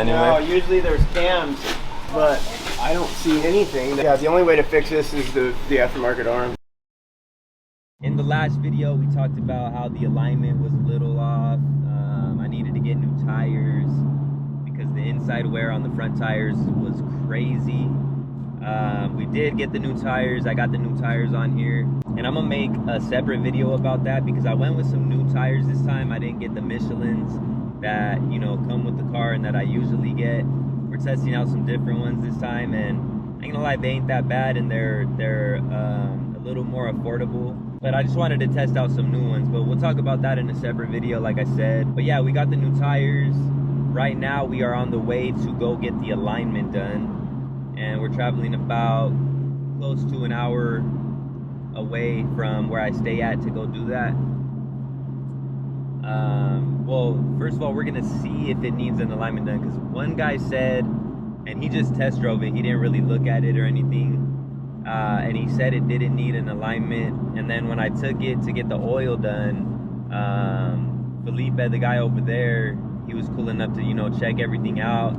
anywhere? No, usually there's cams, but I don't see anything. Yeah, the only way to fix this is the aftermarket arm. In the last video, we talked about how the alignment was a little off. I needed to get new tires because the inside wear on the front tires was crazy. We did get the new tires. I got the new tires on here, and I'm gonna make a separate video about that because I went with some new tires this time. I didn't get the Michelins that, you know, come with the car and that I usually get. We're testing out some different ones this time, and I ain't gonna lie, they ain't that bad, and they're a little more affordable. But I just wanted to test out some new ones, but we'll talk about that in a separate video, like I said. But yeah, we got the new tires. Right now we are on the way to go get the alignment done, and we're traveling about close to an hour away from where I stay at to go do that. Well, first of all, we're gonna see if it needs an alignment done, because one guy said, and he just test drove it, he didn't really look at it or anything, and he said it didn't need an alignment. And then when I took it to get the oil done, Felipe, the guy over there, he was cool enough to, you know, check everything out.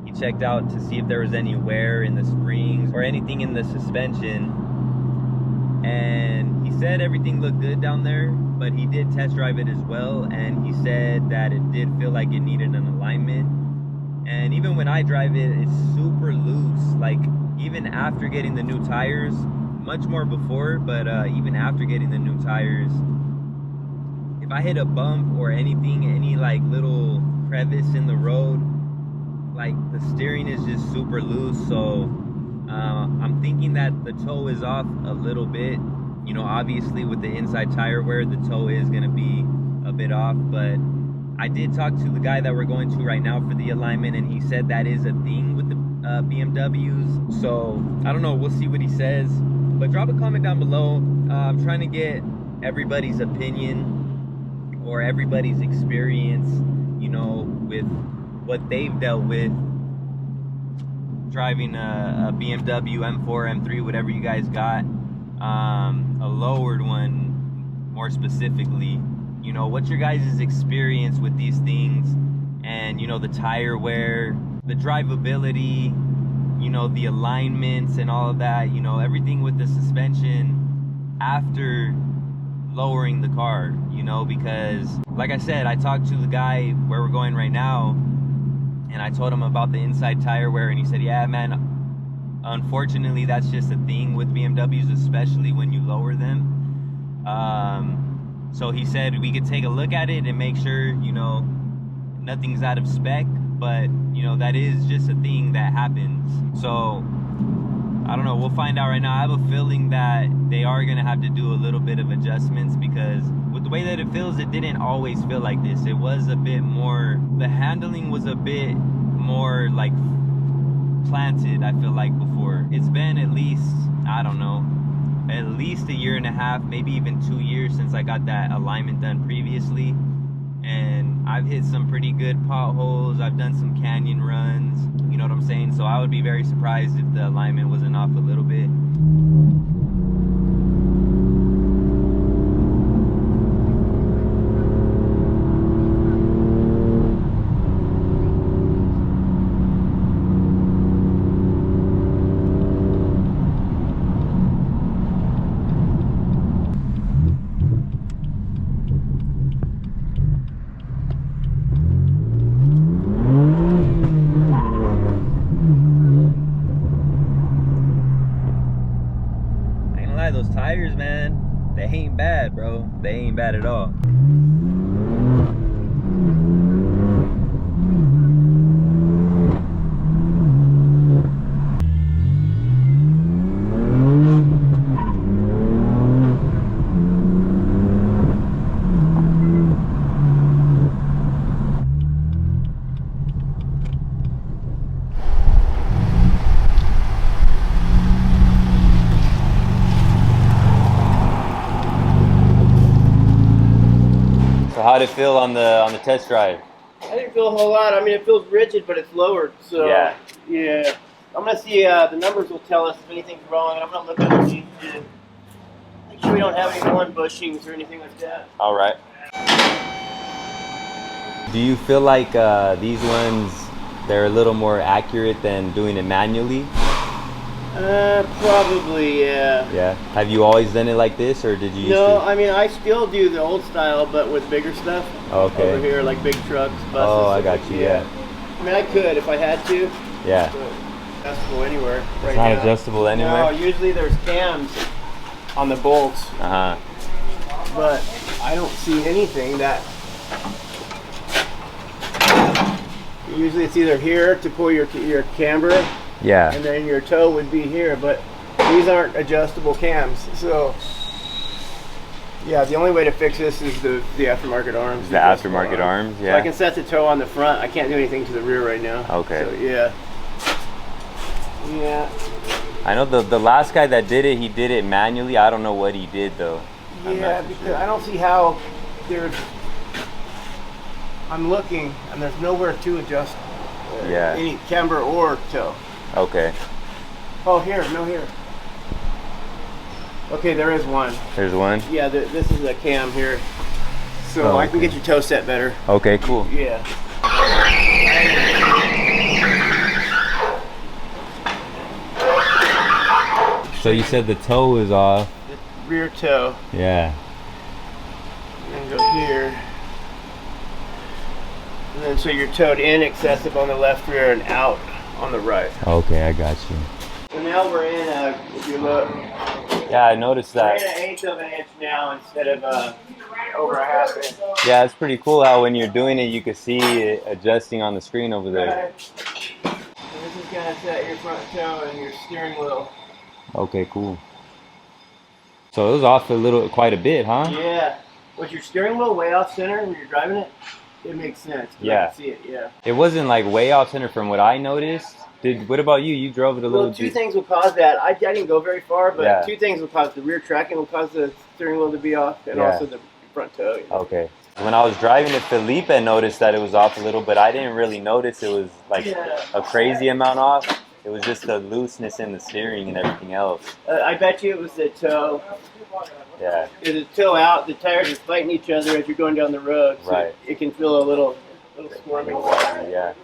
He checked out to see if there was any wear in the springs or anything in the suspension, and he said everything looked good down there, but he did test drive it as well, and he said that it did feel like it needed an alignment. And even when I drive it, it's super loose. Like, even after getting the new tires, much more before, but even after getting the new tires, if I hit a bump or anything, any like little crevice in the road, like the steering is just super loose. So I'm thinking that the toe is off a little bit. You know, obviously with the inside tire wear, the toe is gonna be a bit off, but I did talk to the guy that we're going to right now for the alignment, and he said that is a thing with the BMWs. So I don't know, we'll see what he says, but drop a comment down below. I'm trying to get everybody's opinion or everybody's experience, you know, with what they've dealt with driving a BMW M4, M3, whatever you guys got, a lowered one more specifically. You know, what's your guys' experience with these things? And, you know, the tire wear, the drivability, you know, the alignments and all of that, you know, everything with the suspension after lowering the car, you know, because like I said, I talked to the guy where we're going right now, and I told him about the inside tire wear, and he said, yeah, man, unfortunately, that's just a thing with BMWs, especially when you lower them. So he said we could take a look at it and make sure, you know, nothing's out of spec, but, you know, that is just a thing that happens. So I don't know, we'll find out right now. I have a feeling that they are gonna have to do a little bit of adjustments, because with the way that it feels, it didn't always feel like this. It was a bit more, the handling was a bit more like planted, I feel like, before. It's been at least, I don't know, at least a year and a half, maybe even 2 years since I got that alignment done previously, and I've hit some pretty good potholes. I've done some canyon runs, you know what I'm saying? So I would be very surprised if the alignment wasn't off a little bit. Those tires, man, they ain't bad, bro. They ain't bad at all. So how'd it feel on the test drive? I didn't feel a whole lot. I mean, it feels rigid, but it's lowered. So yeah. I'm gonna see. The numbers will tell us if anything's wrong, and I'm gonna look underneath to make sure we don't have any horn bushings or anything like that. All right. Do you feel like these ones they're a little more accurate than doing it manually? Probably, yeah. Yeah. Have you always done it like this, or did you? No, I mean, I still do the old style, but with bigger stuff. Okay. Over here, like big trucks, buses. Oh, I got you. Yeah. I mean, I could if I had to. Yeah. But adjustable anywhere. It's not adjustable anywhere. No, usually there's cams on the bolts. But I don't see anything that. Usually it's either here to pull your camber. Yeah. And then your toe would be here, but these aren't adjustable cams. So yeah, the only way to fix this is the aftermarket arms. The aftermarket arms, yeah. So I can set the toe on the front. I can't do anything to the rear right now. Okay. So yeah. Yeah. I know the last guy that did it, he did it manually. I don't know what he did though. Yeah, because I don't see how there's. I'm looking and there's nowhere to adjust any camber or toe. Okay. Oh, here, no here. Okay, there is one. There's one? Yeah, this is a cam here. So I can get your toe set better. Okay, cool. Yeah. So you said the toe is off. The rear toe. Yeah. And go here. And then so you're toed in excessive on the left rear and out on the right. Okay, I got you. So now we're in, if you look. Yeah, I noticed that. We're in 1/8 of an inch now instead of over a 1/2 inch. Yeah, it's pretty cool how when you're doing it, you can see it adjusting on the screen over there. And this is going to set your front toe and your steering wheel. Okay, cool. So it was off quite a bit, huh? Yeah. Was your steering wheel way off center when you're driving it? It makes sense. Yeah. I can see it, yeah. It wasn't like way off center from what I noticed. What about you? You drove it a little bit. Two things will cause that. I didn't go very far, but Yeah. two things will cause the rear tracking will cause the steering wheel to be off, and also the front toe. You know? Okay. When I was driving it, Felipe noticed that it was off a little, but I didn't really notice it was like a crazy amount off. It was just the looseness in the steering and everything else. I bet you it was the toe. Yeah. If the toe out, the tires are fighting each other as you're going down the road. So Right. it can feel a little squirmy. Yeah.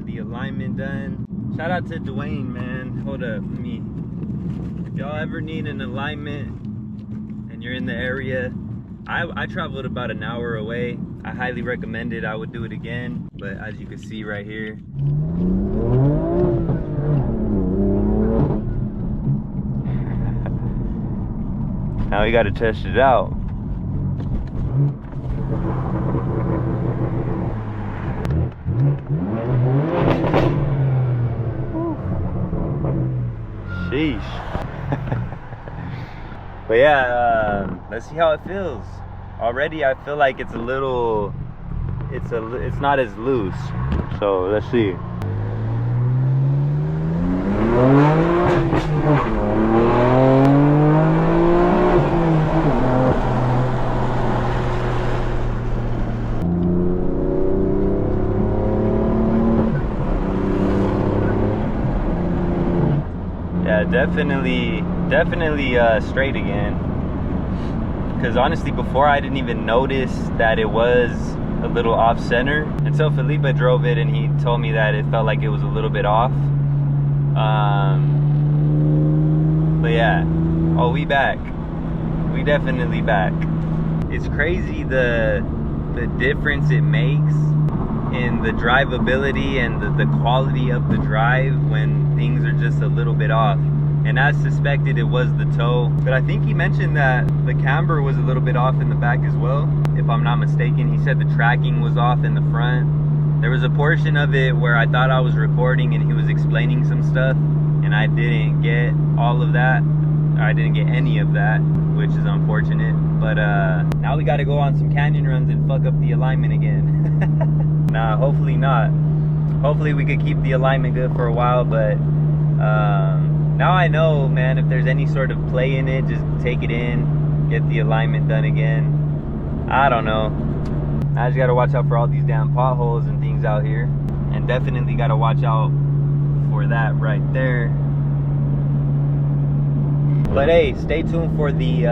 The alignment done. Shout out to Dwayne, man. Hold up, if y'all ever need an alignment and you're in the area, I traveled about an hour away. I highly recommend it. I would do it again, but as you can see right here, now we got to test it out. Sheesh. But yeah, let's see how it feels. Already I feel like it's a little, it's not as loose. So let's see. Yeah, definitely straight again. Because honestly, before I didn't even notice that it was a little off center until Felipe drove it and he told me that it felt like it was a little bit off. But yeah, oh, we back. We definitely back. It's crazy the difference it makes in the drivability and the quality of the drive when things are just a little bit off. And as suspected, it was the toe. But I think he mentioned that the camber was a little bit off in the back as well, if I'm not mistaken. He said the tracking was off in the front. There was a portion of it where I thought I was recording and he was explaining some stuff, and I didn't get all of that. I didn't get any of that, which is unfortunate. But now we got to go on some canyon runs and fuck up the alignment again. Nah, hopefully not. Hopefully we could keep the alignment good for a while, but now I know, man, if there's any sort of play in it, just take it in, get the alignment done again. I don't know. I just gotta watch out for all these damn potholes and things out here, and definitely gotta watch out for that right there. But hey, stay tuned for the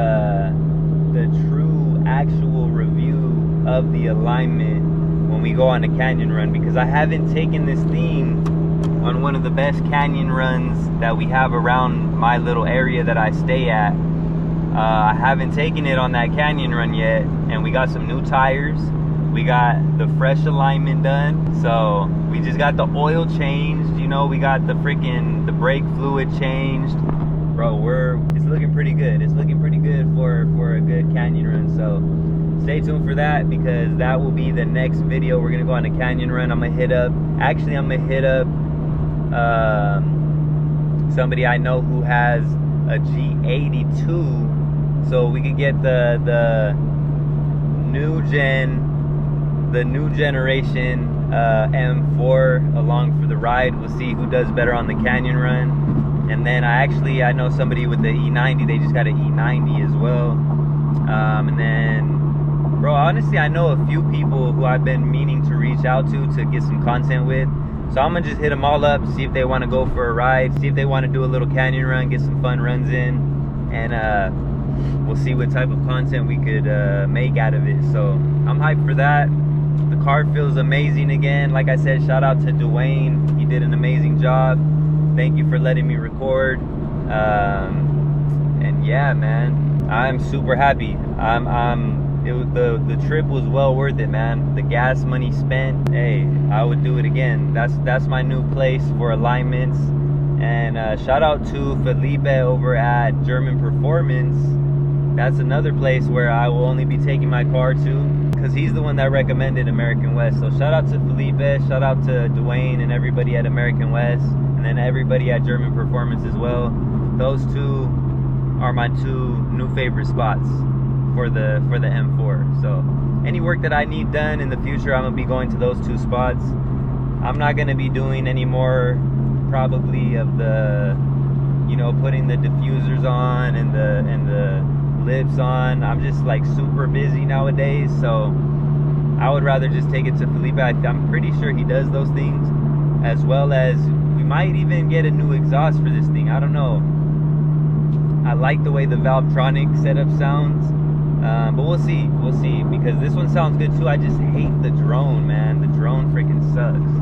true actual review of the alignment when we go on a canyon run, because I haven't taken this thing on one of the best canyon runs that we have around my little area that I stay at. I haven't taken it on that canyon run yet, and we got some new tires. We got the fresh alignment done, so we just got the oil changed, you know, we got the brake fluid changed. Bro, it's looking pretty good. It's looking pretty good for a good canyon run. So stay tuned for that, because that will be the next video. We're gonna go on a canyon run. I'm gonna hit up somebody I know who has a G82, so we could get the new generation M4 along for the ride. We'll see who does better on the canyon run. And then I know somebody with the E90. They just got an E90 as well. And then, bro, honestly, I know a few people who I've been meaning to reach out to get some content with. So I'm gonna just hit them all up, see if they want to go for a ride, see if they want to do a little canyon run, get some fun runs in, and we'll see what type of content we could make out of it. So I'm hyped for that. The car feels amazing again. Like I said, shout out to Dwayne. He did an amazing job. Thank you for letting me record. And yeah, man, I'm super happy. The trip was well worth it, man. The gas money spent, hey, I would do it again. That's my new place for alignments. And shout out to Felipe over at German Performance. That's another place where I will only be taking my car to, because he's the one that recommended American West. So shout out to Felipe, shout out to Dwayne and everybody at American West, and then everybody at German Performance as well. Those two are my two new favorite spots for the M4. So any work that I need done in the future, I'm gonna be going to those two spots. I'm not gonna be doing any more probably of the, you know, putting the diffusers on and the lips on. I'm just like super busy nowadays, so I would rather just take it to Felipe. I'm pretty sure he does those things, as well as we might even get a new exhaust for this thing. I don't know. I like the way the Valvetronic setup sounds, but we'll see, because this one sounds good too. I just hate the drone, man. The drone freaking sucks.